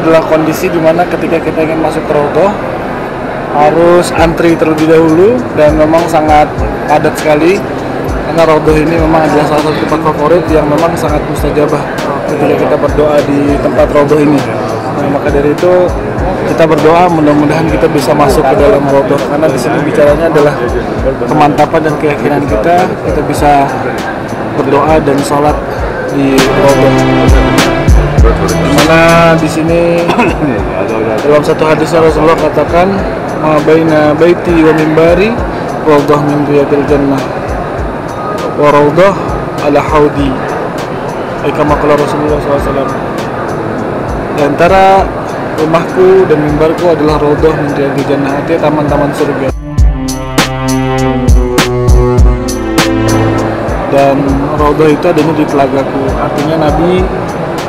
adalah kondisi dimana ketika kita ingin masuk ke Raudhah harus antri terlebih dahulu, dan memang sangat padat sekali karena Raudhah ini memang adalah salah satu tempat favorit yang memang sangat mustajabah ketika kita berdoa di tempat Raudhah ini. Nah, maka dari itu kita berdoa mudah-mudahan kita bisa masuk ke dalam Raudhah, karena di sini bicaranya adalah kemantapan dan keyakinan kita bisa berdoa dan sholat di Raudhah. Dimana di sini dalam satu hadis Rasulullah katakan, ma baina baiti wa mimbari Raudhah min riyadil jannah wa Raudhah ala haudi, kama qala Rasulullah SAW. Di antara rumahku dan mimbarku adalah Raudhah min riyadil jannah, artinya taman-taman surga. Dan Raudhah itu adanya di telagaku, artinya Nabi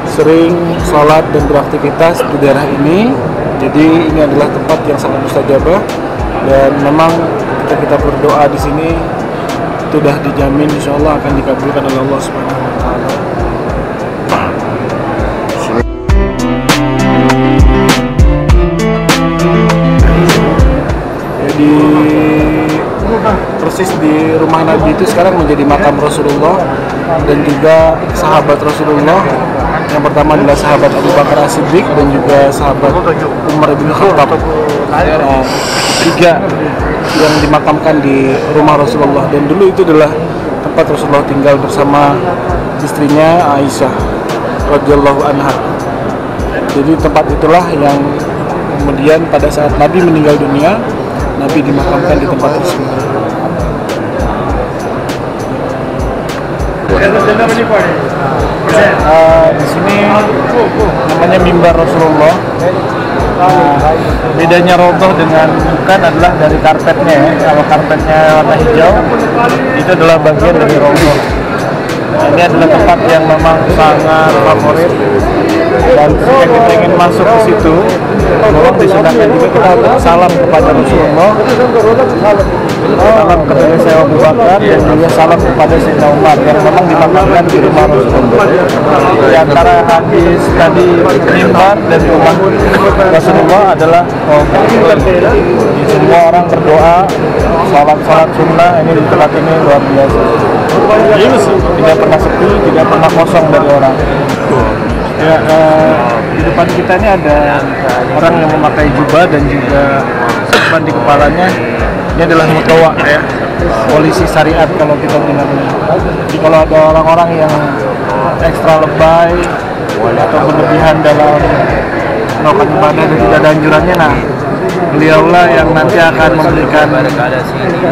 sering sholat dan beraktivitas di daerah ini. Jadi ini adalah tempat yang sangat mustajabah, dan memang ketika kita berdoa di sini sudah dijamin insya Allah akan dikabulkan oleh Allah Subhanahu wa Ta'ala. Jadi persis di rumah Nabi itu sekarang menjadi makam Rasulullah dan juga sahabat Rasulullah. Yang pertama adalah sahabat Abu Bakar As-Siddiq dan juga sahabat Umar bin Khattab. Tiga yang dimakamkan di rumah Rasulullah, dan dulu itu adalah tempat Rasulullah tinggal bersama istrinya Aisyah radhiyallahu anha. Jadi tempat itulah yang kemudian pada saat Nabi meninggal dunia, Nabi dimakamkan di tempat tersebut. Di sini namanya mimbar Rasulullah. Bedanya Raudhah dengan bukan adalah dari karpetnya ya. Kalau karpetnya warna hijau itu adalah bagian dari Raudhah. Ini adalah tempat yang memang sangat favorit, dan ketika kita ingin masuk ke situ, memang disunahkan juga kita untuk salam kepada Rasulullah, salam kepada Sayyidina Abu Bakar, dan juga salam kepada Sayyidina Umar yang memang dimakamkan di rumah Rasulullah. Di antara hadis tadi mimbar dan rumah Rasulullah adalah semua orang berdoa, salat sunnah ini di tempat ini luar biasa. Tidak pernah sepi, tidak pernah kosong dari orang. Ya, di depan kita ini ada orang yang memakai jubah dan juga sorban di kepalanya. Ini adalah mutawa ya, polisi syariat kalau kita bilangnya. Jadi kalau ada orang-orang yang ekstra lebay atau berlebihan dalam melakukan ibadah dan tidak ada anjurannya, nah beliaulah yang nanti akan memberikan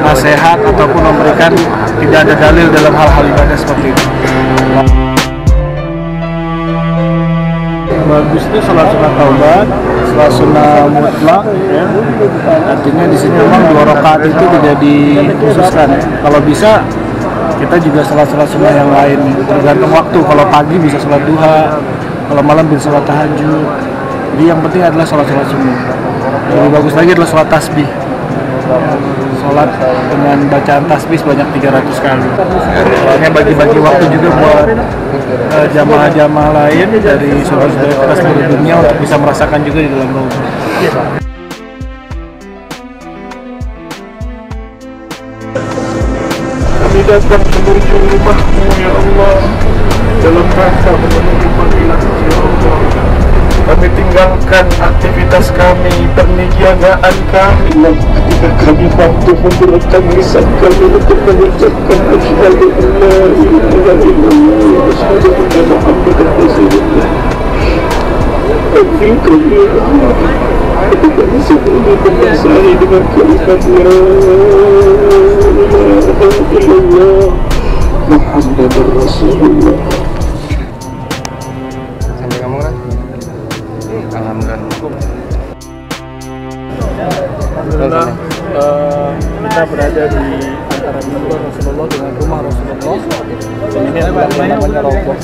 nasihat ataupun memberikan tidak ada dalil dalam hal-hal ibadah seperti itu. Bagus itu salat sunat taubat, salat sunat mutlak ya. Artinya di sini memang 2 rakaat itu tidak dikhususkan ya. Kalau bisa kita juga salat sunnah yang lain, tergantung waktu. Kalau pagi bisa salat duha, kalau malam bisa salat tahajud. Jadi yang penting adalah salat sunnah. Lebih bagus lagi adalah salat tasbih. Salat dengan bacaan tasbih sebanyak 300 kali. Soalnya bagi-bagi waktu juga buat jamaah-jamaah lain dari saudara-saudara kita seluruh dunia untuk bisa merasakan juga di dalam Raudhah. Kami datang menuju rumah-Mu ya Allah, dalam rangka memenuhi panggilan-Mu ya Allah. Kami tinggalkan aktivitas kami, perniagaan kami, ketika kami mampu menggerakkan lisan kami untuk mengucapkan asyhadu an la ilaha illallah wa asyhadu anna Muhammadan Rasulullah. Akhir kami ya Allah, ketika lisan ini membasahi dengan kalimat la ilaha illallah Muhammadan Rasulullah. Alhamdulillah, kita berada di antara mimbar Rasulullah dengan rumah Rasulullah. Dan ini adalah yang namanya Raudhah.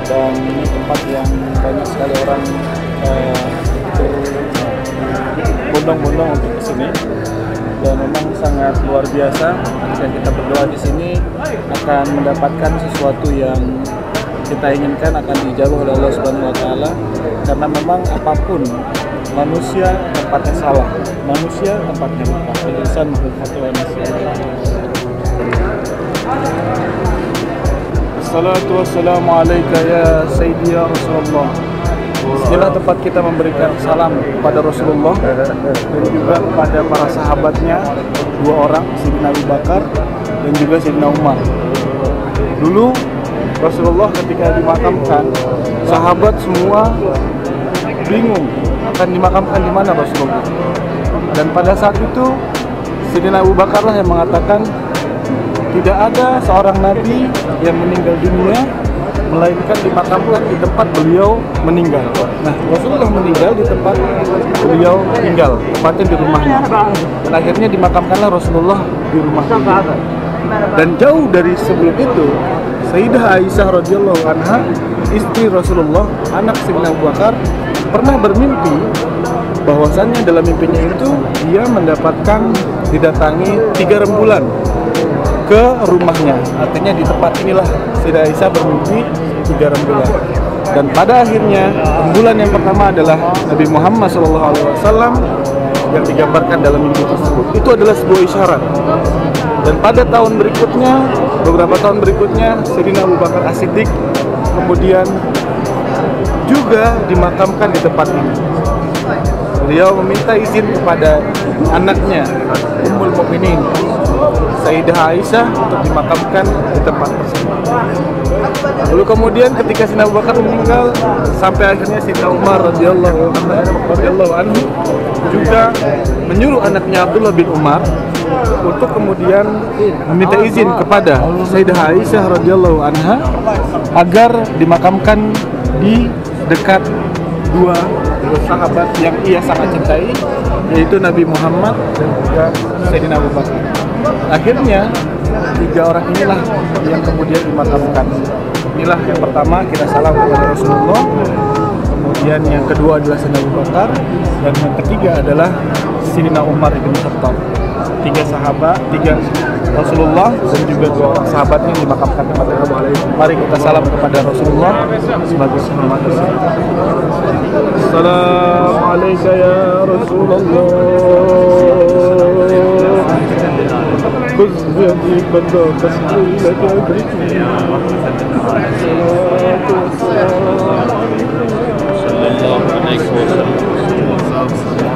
Dan ini tempat yang banyak sekali orang berbondong-bondong untuk kesini. Dan memang sangat luar biasa. Jika kita berdoa di sini akan mendapatkan sesuatu yang kita inginkan akan dijawab oleh Allah Subhanahu wa taala, karena memang apapun manusia tempatnya salah, manusia tempatnya lupa. Insan Assalatu wassalamu alaika ya Sayyidi ya Rasulullah. Inilah tempat kita memberikan salam kepada Rasulullah dan juga kepada para sahabatnya, dua orang, Sayyidina Abu Bakar dan juga Sayyidina Umar. Dulu Rasulullah ketika dimakamkan, sahabat semua bingung akan dimakamkan di mana Rasulullah. Dan pada saat itu Sayyidina Abu Bakar lah yang mengatakan tidak ada seorang nabi yang meninggal dunia melainkan dimakamkan di tempat beliau meninggal. Nah, Rasulullah meninggal di tempat beliau tinggal, tepatnya di rumahnya. Dan akhirnya dimakamkanlah Rasulullah di rumah beliau. Dan jauh dari sebelum itu, Sayyidah Aisyah radhiyallahu anha, istri Rasulullah, anak Sayyidina Abu Bakar, pernah bermimpi bahwasannya dalam mimpinya itu dia mendapatkan didatangi 3 rembulan ke rumahnya. Artinya di tempat inilah Sayyidah Aisyah bermimpi 3 rembulan. Dan pada akhirnya rembulan yang pertama adalah Nabi Muhammad SAW yang digambarkan dalam mimpi tersebut. Itu adalah sebuah isyarat. Dan pada tahun berikutnya, beberapa tahun berikutnya, Sayyidina Abu Bakar As-Siddiq kemudian juga dimakamkan di tempat ini. Beliau meminta izin kepada anaknya Ummul Mukminin Sayyidah Aisyah untuk dimakamkan di tempat tersebut. Lalu kemudian ketika Sayyidina Abu Bakar meninggal, sampai akhirnya Sayyidina Umar radhiyallahu anhu juga menyuruh anaknya Abdullah bin Umar untuk kemudian meminta izin kepada Sayyidah Aisyah radhiyallahu anha agar dimakamkan di dekat dua sahabat yang ia sangat cintai, yaitu Nabi Muhammad dan juga Sayyidina Abu Bakar. Akhirnya 3 orang inilah yang kemudian dimakamkan. Inilah yang pertama, kita salam kepada Rasulullah. Kemudian yang kedua adalah Sayyidina Abu Bakar, dan yang ketiga adalah Sayyidina Umar bin Khattab. 3 sahabat, 3 Rasulullah dan juga 2 orang sahabatnya yang dimakamkan tempat itu. Mari kita salam kepada Rasulullah sebagai penghormatan. Assalamualaikum ya Rasulullah. Khudh bi yadi banda fasli laka adrikni. Sallallahu alaihi wasallam.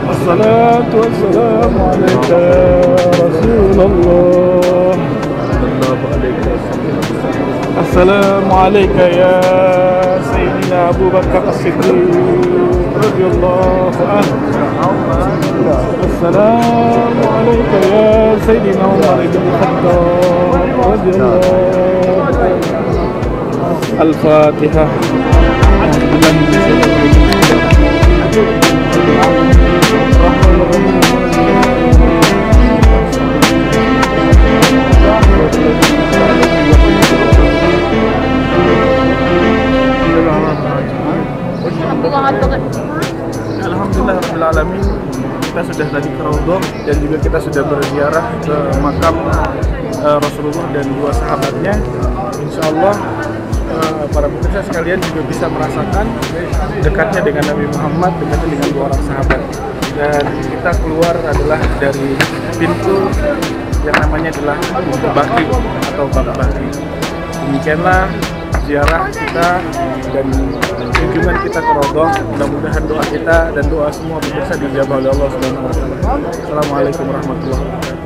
Assalatu wassalamu alaika ya Rasulullah. Assalamu alaika ya Sayyidina Abu Bakar As-Siddiq radhiyallahu anhu. Assalamu alaika ya Sayyidina Umar bin Khattab radhiyallahu anhu. Al-Fatihah. Alhamdulillahirrahmanirrahim. Kita sudah tadi ke Raudhah dan juga kita sudah berziarah ke makam Rasulullah dan 2 sahabatnya. Insya Allah para pemirsa sekalian juga bisa merasakan dekatnya dengan Nabi Muhammad, dekatnya dengan 2 orang sahabat. Dan kita keluar adalah dari pintu yang namanya adalah pintu Baqi atau Bab Baqi. Demikianlah ziarah kita dan kunjungan kita ke Raudhah. Mudah-mudahan doa kita dan doa semua pemirsa dijabah oleh Allah Subhanahu wa taala. Assalamualaikum warahmatullahi wabarakatuh.